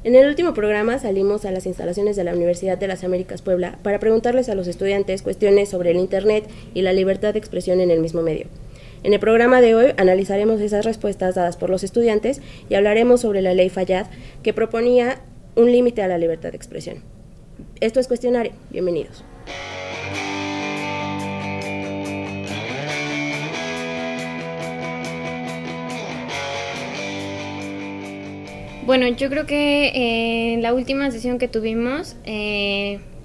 En el último programa salimos a las instalaciones de la Universidad de las Américas Puebla para preguntarles a los estudiantes cuestiones sobre el Internet y la libertad de expresión en el mismo medio. En el programa de hoy analizaremos esas respuestas dadas por los estudiantes y hablaremos sobre la ley Fayad, que proponía un límite a la libertad de expresión. Esto es Cuestionario. Bienvenidos. Bueno, yo creo que en la última sesión que tuvimos,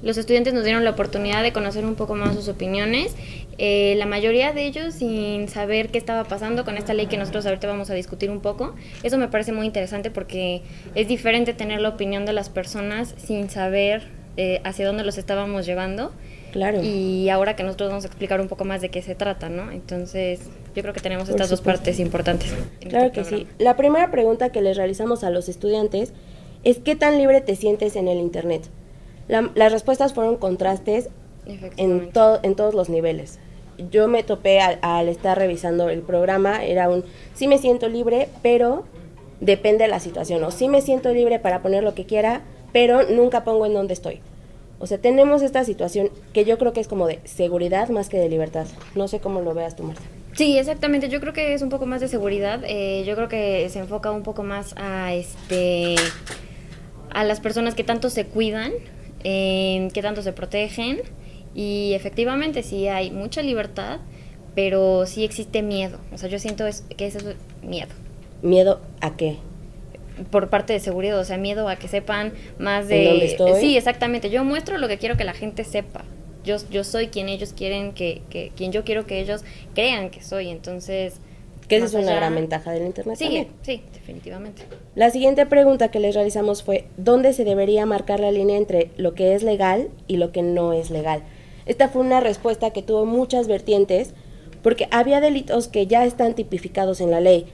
los estudiantes nos dieron la oportunidad de conocer un poco más sus opiniones. La mayoría de ellos sin saber qué estaba pasando con esta ley que nosotros ahorita vamos a discutir un poco. Eso me parece muy interesante porque es diferente tener la opinión de las personas sin saber hacia dónde los estábamos llevando. Claro. Y ahora que nosotros vamos a explicar un poco más de qué se trata, ¿no? Entonces, yo creo que tenemos estas dos partes importantes. Claro que sí. La primera pregunta que les realizamos a los estudiantes es ¿qué tan libre te sientes en el Internet? Las respuestas fueron contrastes en todos los niveles. Yo me topé al estar revisando el programa, era sí me siento libre, pero depende de la situación. O sí me siento libre para poner lo que quiera, pero nunca pongo en dónde estoy. O sea, tenemos esta situación que yo creo que es como de seguridad más que de libertad. No sé cómo lo veas tú, Marta. Sí, exactamente. Yo creo que es un poco más de seguridad. Yo creo que se enfoca un poco más a las personas que tanto se cuidan, que tanto se protegen. Y efectivamente sí hay mucha libertad, pero sí existe miedo. O sea, yo siento que eso es miedo. ¿Miedo a qué? Por parte de seguridad, o sea, miedo a que sepan más de... ¿En dónde estoy? Sí, exactamente. Yo muestro lo que quiero que la gente sepa. Yo soy quien ellos quieren quien yo quiero que ellos crean que soy, entonces... Que esa es una gran ventaja del Internet también. Sí, definitivamente. La siguiente pregunta que les realizamos fue ¿dónde se debería marcar la línea entre lo que es legal y lo que no es legal? Esta fue una respuesta que tuvo muchas vertientes porque había delitos que ya están tipificados en la ley.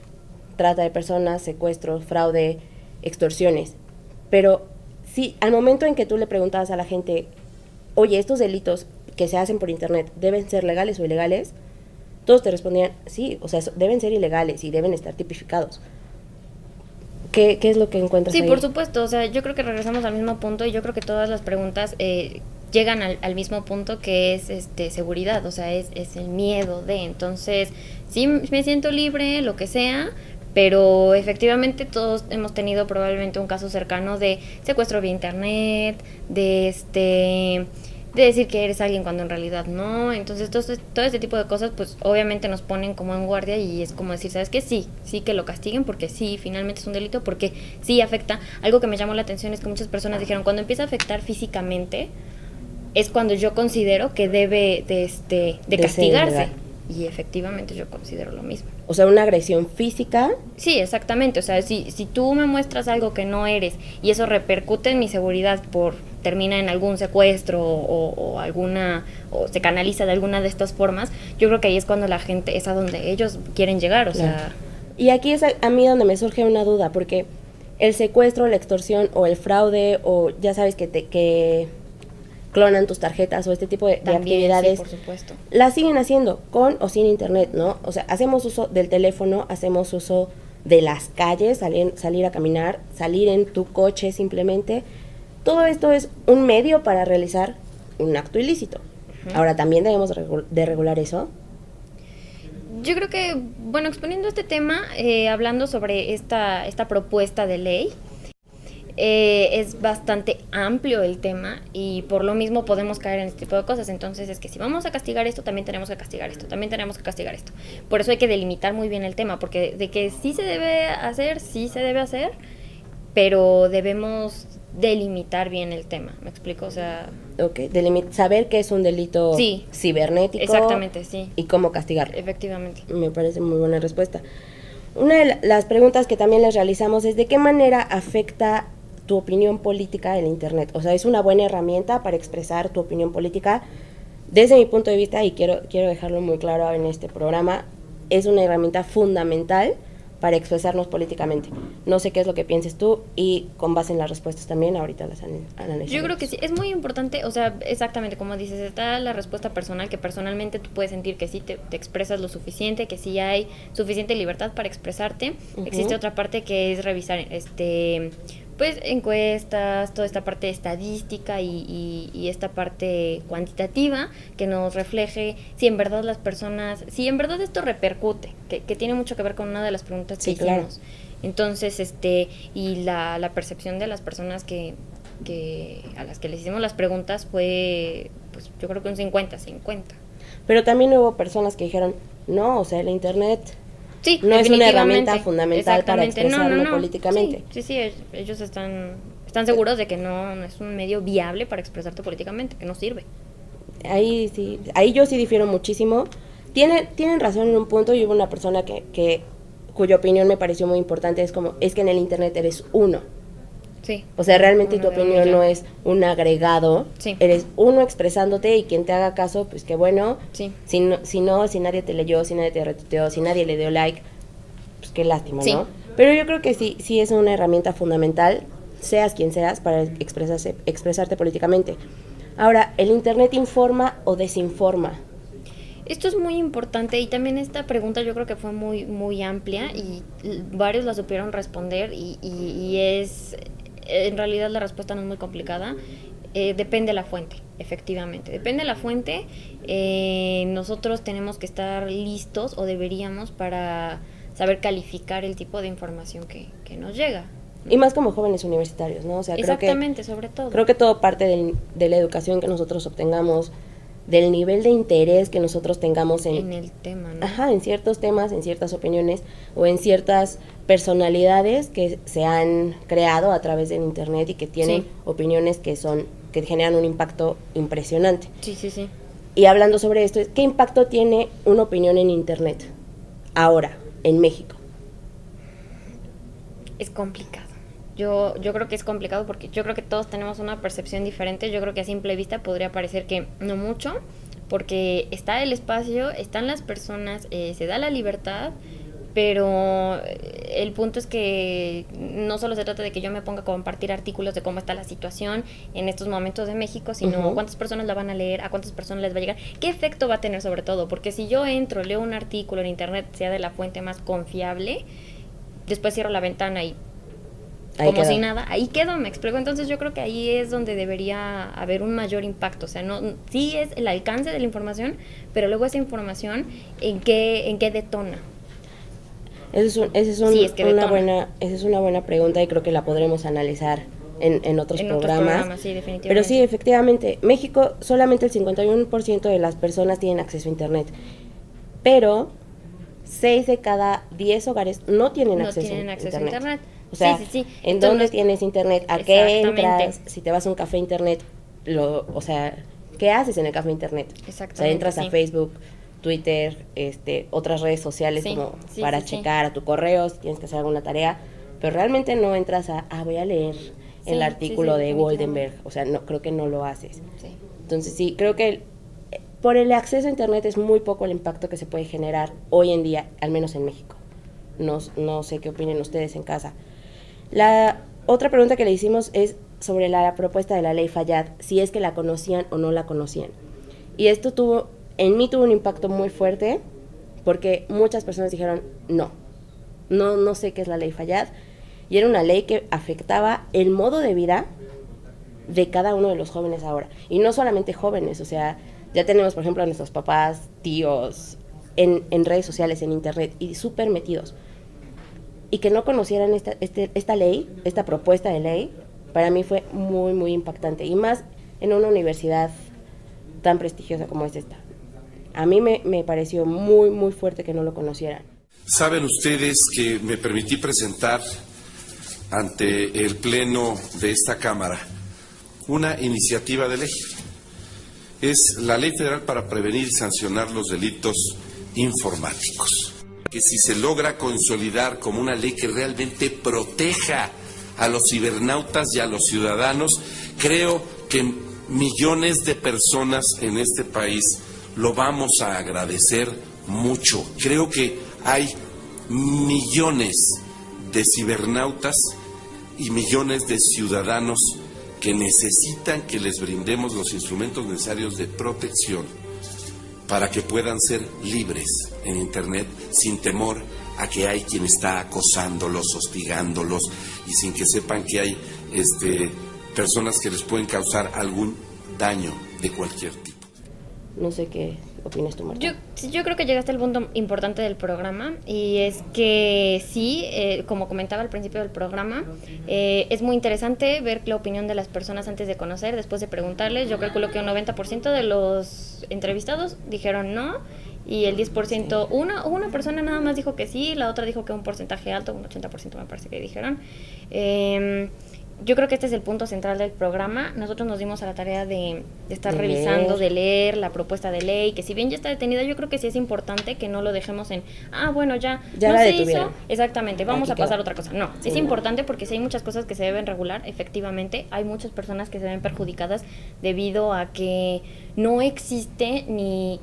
Trata de personas, secuestros, fraude, extorsiones. Pero sí, al momento en que tú le preguntabas a la gente, oye, estos delitos que se hacen por Internet, ¿deben ser legales o ilegales? Todos te respondían, sí, o sea, deben ser ilegales y deben estar tipificados. ¿Qué es lo que encuentras ahí? Sí, por supuesto, o sea, yo creo que regresamos al mismo punto y yo creo que todas las preguntas llegan al mismo punto que es seguridad, o sea, es el miedo de, entonces, sí me siento libre, lo que sea, pero efectivamente todos hemos tenido probablemente un caso cercano de secuestro vía internet, de decir que eres alguien cuando en realidad no, entonces todo este tipo de cosas pues obviamente nos ponen como en guardia y es como decir, ¿sabes qué? Sí que lo castiguen porque sí, finalmente es un delito, porque sí afecta. Algo que me llamó la atención es que muchas personas dijeron, cuando empieza a afectar físicamente es cuando yo considero que debe de castigarse. Y efectivamente yo considero lo mismo. O sea, una agresión física. Sí, exactamente. O sea, si tú me muestras algo que no eres y eso repercute en mi seguridad termina en algún secuestro o se canaliza de alguna de estas formas, yo creo que ahí es cuando la gente, es a donde ellos quieren llegar, o sea... Y aquí es a mí donde me surge una duda, porque el secuestro, la extorsión o el fraude, o ya sabes que clonan tus tarjetas o este tipo de actividades, sí, por supuesto, las siguen haciendo con o sin Internet, ¿no? O sea, hacemos uso del teléfono, hacemos uso de las calles, salir a caminar, salir en tu coche simplemente. Todo esto es un medio para realizar un acto ilícito. Uh-huh. Ahora, ¿también debemos de regular eso? Yo creo que, bueno, exponiendo este tema, hablando sobre esta propuesta de ley, es bastante amplio el tema y por lo mismo podemos caer en este tipo de cosas. Entonces es que si vamos a castigar esto, también tenemos que castigar esto, también tenemos que castigar esto. Por eso hay que delimitar muy bien el tema, porque de que sí se debe hacer, pero debemos delimitar bien el tema, ¿me explico? O sea... Ok, saber qué es un delito cibernético. Exactamente, sí. Y cómo castigarlo. Efectivamente. Me parece muy buena respuesta. Una de las preguntas que también les realizamos es ¿de qué manera afecta tu opinión política el Internet? O sea, ¿es una buena herramienta para expresar tu opinión política? Desde mi punto de vista, y quiero dejarlo muy claro en este programa, es una herramienta fundamental para expresarnos políticamente. No sé qué es lo que pienses tú y con base en las respuestas también, ahorita las analizamos. Yo creo que sí, es muy importante, o sea, exactamente como dices, está la respuesta personal, que personalmente tú puedes sentir que sí te expresas lo suficiente, que sí hay suficiente libertad para expresarte. Uh-huh. Existe otra parte que es revisar, pues encuestas, toda esta parte estadística y esta parte cuantitativa que nos refleje si en verdad las personas, si en verdad esto repercute, que tiene mucho que ver con una de las preguntas que hicimos. Claro. Entonces, y la percepción de las personas que a las que les hicimos las preguntas fue, pues yo creo que un 50-50. Pero también hubo personas que dijeron, no, o sea, el internet no es una herramienta fundamental para expresarme políticamente. Sí, ellos están seguros de que no es un medio viable para expresarte políticamente, que no sirve. Ahí yo sí difiero muchísimo. Tienen razón en un punto, y hubo una persona cuya opinión me pareció muy importante, es que en el internet eres uno. Sí. O sea, realmente tu opinión no es un agregado, sí. Eres uno expresándote, y quien te haga caso, pues qué bueno. Sí. Si nadie te leyó, si nadie te retuiteó, si nadie le dio like, pues qué lástima, sí. ¿no? Pero yo creo que sí es una herramienta fundamental, seas quien seas, para expresarte políticamente. Ahora, ¿el internet informa o desinforma? Esto es muy importante, y también esta pregunta yo creo que fue muy, muy amplia y varios la supieron responder, y es, en realidad la respuesta no es muy complicada. Depende de la fuente, efectivamente. Depende de la fuente. Nosotros tenemos que estar listos, o deberíamos, para saber calificar el tipo de información que nos llega. Y más como jóvenes universitarios, ¿no? O sea, exactamente, sobre todo. Creo que todo parte de la educación que nosotros obtengamos, del nivel de interés que nosotros tengamos en el tema, ¿no? Ajá, en ciertos temas, en ciertas opiniones o en ciertas personalidades que se han creado a través del internet y que tienen opiniones que generan un impacto impresionante. Sí. Y hablando sobre esto, ¿qué impacto tiene una opinión en internet ahora, en México? Es complicado. Yo creo que es complicado porque yo creo que todos tenemos una percepción diferente. Yo creo que a simple vista podría parecer que no mucho, porque está el espacio, están las personas, se da la libertad, pero el punto es que no solo se trata de que yo me ponga a compartir artículos de cómo está la situación en estos momentos de México, sino cuántas personas la van a leer, a cuántas personas les va a llegar, qué efecto va a tener sobre todo, porque si yo entro, leo un artículo en internet, sea de la fuente más confiable, después cierro la ventana y como si nada, ahí quedo, me explico. Entonces yo creo que ahí es donde debería haber un mayor impacto. O sea, sí es el alcance de la información, pero luego esa información, ¿en qué detona? Esa es una buena pregunta, y creo que la podremos analizar en otros programas. Sí, definitivamente. Pero sí, efectivamente, México, solamente el 51% de las personas tienen acceso a internet, pero 6 de cada 10 hogares no tienen acceso a internet. O sea, sí. ¿En dónde tienes internet? ¿A qué entras? Si te vas a un café internet, ¿qué haces en el café internet? Exactamente. O sea, entras a Facebook, Twitter, otras redes sociales para checar a tu correo, si tienes que hacer alguna tarea, pero realmente no entras voy a leer el artículo de Goldenberg. O sea, no, creo que no lo haces. Sí. Entonces sí, creo que por el acceso a internet es muy poco el impacto que se puede generar hoy en día, al menos en México. No sé qué opinen ustedes en casa. La otra pregunta que le hicimos es sobre la propuesta de la ley Fayad, si es que la conocían o no la conocían. Y esto en mí tuvo un impacto muy fuerte, porque muchas personas dijeron, no sé qué es la ley Fayad, y era una ley que afectaba el modo de vida de cada uno de los jóvenes ahora. Y no solamente jóvenes, o sea, ya tenemos, por ejemplo, a nuestros papás, tíos, en redes sociales, en internet, y súper metidos. Y que no conocieran esta ley, esta propuesta de ley, para mí fue muy, muy impactante. Y más en una universidad tan prestigiosa como es esta. A mí me pareció muy, muy fuerte que no lo conocieran. Saben ustedes que me permití presentar ante el Pleno de esta Cámara una iniciativa de ley. Es la Ley Federal para prevenir y sancionar los delitos informáticos, que si se logra consolidar como una ley que realmente proteja a los cibernautas y a los ciudadanos, creo que millones de personas en este país lo vamos a agradecer mucho. Creo que hay millones de cibernautas y millones de ciudadanos que necesitan que les brindemos los instrumentos necesarios de protección para que puedan ser libres en Internet sin temor a que hay quien está acosándolos, hostigándolos, y sin que sepan que hay personas que les pueden causar algún daño de cualquier tipo. No sé qué opinas tú, Marta. Yo creo que llegaste al punto importante del programa, y es que sí, como comentaba al principio del programa, es muy interesante ver la opinión de las personas antes de conocer, después de preguntarles. Yo calculo que un 90% de los entrevistados dijeron no, y el 10%, una persona nada más dijo que sí, la otra dijo que un porcentaje alto, un 80% me parece que dijeron. Yo creo que este es el punto central del programa. Nosotros nos dimos a la tarea de estar revisando, de leer la propuesta de ley, que si bien ya está detenida, yo creo que sí es importante que no lo dejemos en, bueno, ya no la se detuvieron. hizo, exactamente, vamos Aquí a pasar quedó. otra cosa. No, Sí, es no. importante porque sí hay muchas cosas que se deben regular, efectivamente. Hay muchas personas que se ven perjudicadas debido a que no existe ni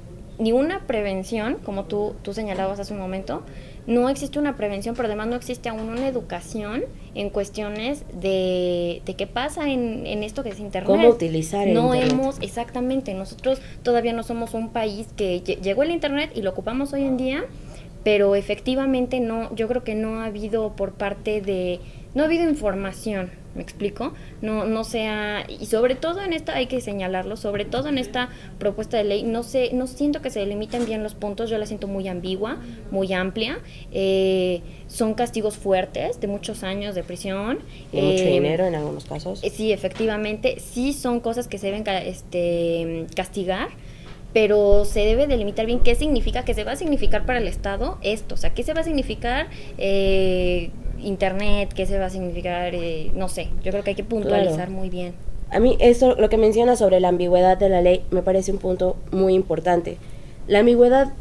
una prevención, como tú señalabas hace un momento. No existe una prevención, pero además no existe aún una educación en cuestiones de qué pasa en esto que es Internet. ¿Cómo utilizar el Internet? Exactamente, nosotros todavía no somos un país que llegó el Internet y lo ocupamos hoy en día, pero efectivamente yo creo que no ha habido no ha habido información, ¿me explico? No y sobre todo en esta, hay que señalarlo, sobre todo en esta propuesta de ley, no siento que se delimiten bien los puntos. Yo la siento muy ambigua, muy amplia. Son castigos fuertes, de muchos años de prisión. Y mucho dinero en algunos casos. Sí, efectivamente, sí son cosas que se deben castigar, pero se debe delimitar bien qué significa, qué se va a significar para el Estado esto, o sea, qué se va a significar Internet, qué se va a significar, no sé, yo creo que hay que puntualizar muy bien. A mí eso, lo que menciona sobre la ambigüedad de la ley, me parece un punto muy importante. La ambigüedad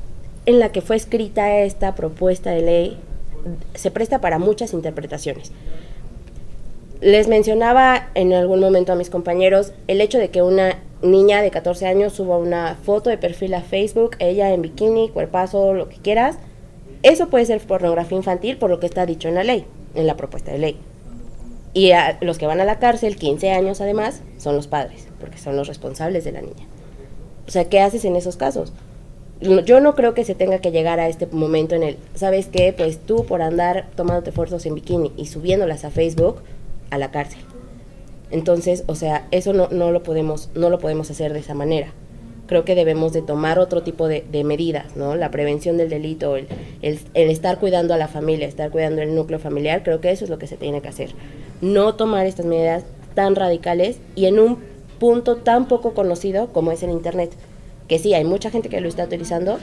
en la que fue escrita esta propuesta de ley se presta para muchas interpretaciones. Les mencionaba en algún momento a mis compañeros el hecho de que una niña de 14 años suba una foto de perfil a Facebook, ella en bikini, cuerpazo, lo que quieras. Eso puede ser pornografía infantil por lo que está dicho en la ley, en la propuesta de ley. Y a los que van a la cárcel, 15 años además, son los padres, porque son los responsables de la niña. O sea, ¿qué haces en esos casos? Yo no creo que se tenga que llegar a este momento en el, ¿sabes qué? Pues tú por andar tomándote fotos en bikini y subiéndolas a Facebook, a la cárcel. Entonces, o sea, eso no lo podemos hacer de esa manera. Creo que debemos de tomar otro tipo de medidas, ¿no? La prevención del delito, el estar cuidando a la familia, estar cuidando el núcleo familiar, creo que eso es lo que se tiene que hacer. No tomar estas medidas tan radicales y en un punto tan poco conocido como es el Internet. Que sí, hay mucha gente que lo está utilizando,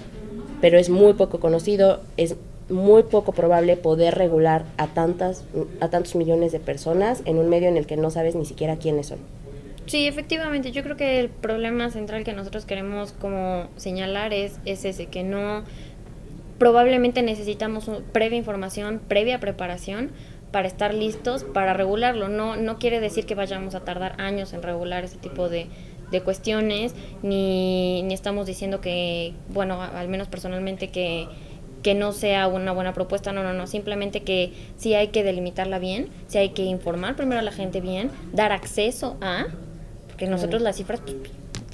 pero es muy poco conocido, es muy poco probable poder regular a tantos millones de personas en un medio en el que no sabes ni siquiera quiénes son. Sí, efectivamente, yo creo que el problema central que nosotros queremos como señalar es ese, que no, probablemente necesitamos previa información, previa preparación para estar listos para regularlo. No quiere decir que vayamos a tardar años en regular ese tipo de cuestiones, ni estamos diciendo que, bueno, al menos personalmente que no sea una buena propuesta, no, simplemente que sí hay que delimitarla bien, sí hay que informar primero a la gente bien, dar acceso a, porque nosotros las cifras, pues,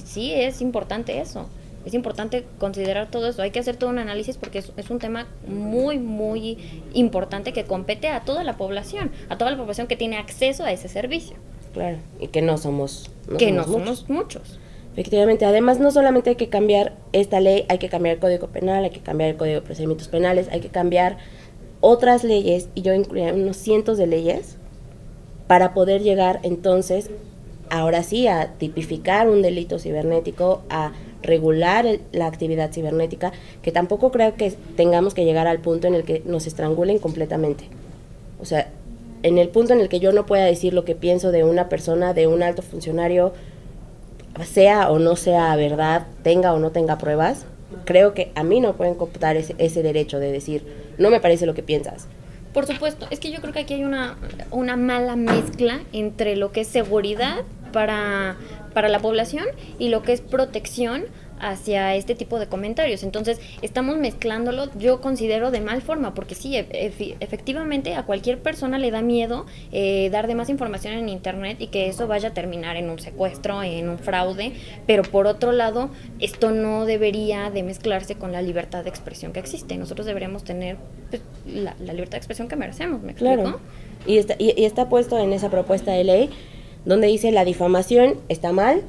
sí es importante eso, es importante considerar todo eso, hay que hacer todo un análisis porque es un tema muy, muy importante que compete a toda la población que tiene acceso a ese servicio. Claro, y que no somos muchos. Efectivamente, además no solamente hay que cambiar esta ley, hay que cambiar el Código Penal, hay que cambiar el Código de Procedimientos Penales, hay que cambiar otras leyes, y yo incluiría unos cientos de leyes, para poder llegar entonces, ahora sí, a tipificar un delito cibernético, a regular la actividad cibernética, que tampoco creo que tengamos que llegar al punto en el que nos estrangulen completamente. O sea, en el punto en el que yo no pueda decir lo que pienso de una persona, de un alto funcionario, sea o no sea verdad, tenga o no tenga pruebas, creo que a mí no pueden computar ese derecho de decir, no me parece lo que piensas. Por supuesto, es que yo creo que aquí hay una mala mezcla entre lo que es seguridad para la población y lo que es protección hacia este tipo de comentarios. Entonces, estamos mezclándolo, yo considero de mal forma, porque sí, efectivamente a cualquier persona le da miedo dar de más información en internet y que eso vaya a terminar en un secuestro, en un fraude, pero por otro lado, esto no debería de mezclarse con la libertad de expresión que existe. Nosotros deberíamos tener pues, la libertad de expresión que merecemos, ¿me explico? Claro. Y está puesto en esa propuesta de ley donde dice la difamación está mal,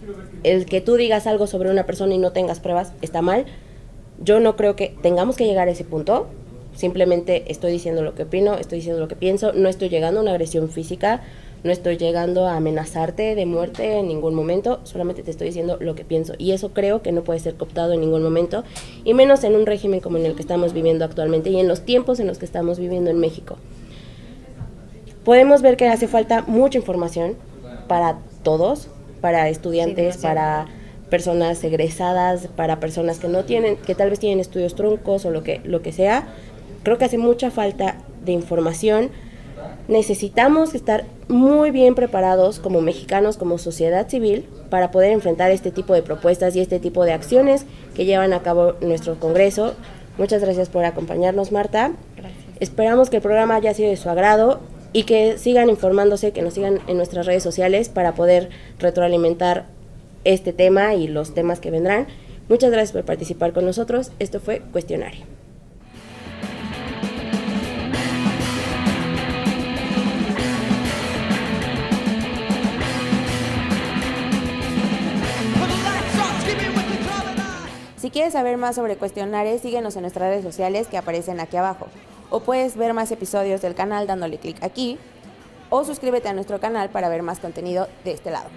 el que tú digas algo sobre una persona y no tengas pruebas está mal. Yo no creo que tengamos que llegar a ese punto, simplemente estoy diciendo lo que opino, estoy diciendo lo que pienso, no estoy llegando a una agresión física, no estoy llegando a amenazarte de muerte en ningún momento, solamente te estoy diciendo lo que pienso, y eso creo que no puede ser cooptado en ningún momento, y menos en un régimen como en el que estamos viviendo actualmente y en los tiempos en los que estamos viviendo en México. Podemos ver que hace falta mucha información para todos, para estudiantes, sí, para personas egresadas, para personas que no tienen, que tal vez tienen estudios truncos o lo que sea. Creo que hace mucha falta de información. Necesitamos estar muy bien preparados como mexicanos, como sociedad civil, para poder enfrentar este tipo de propuestas y este tipo de acciones que llevan a cabo nuestro Congreso. Muchas gracias por acompañarnos, Marta. Gracias. Esperamos que el programa haya sido de su agrado y que sigan informándose, que nos sigan en nuestras redes sociales para poder retroalimentar este tema y los temas que vendrán. Muchas gracias por participar con nosotros. Esto fue Cuestionario. Si quieres saber más sobre Cuestionario, síguenos en nuestras redes sociales que aparecen aquí abajo. O puedes ver más episodios del canal dándole clic aquí, o suscríbete a nuestro canal para ver más contenido de este lado.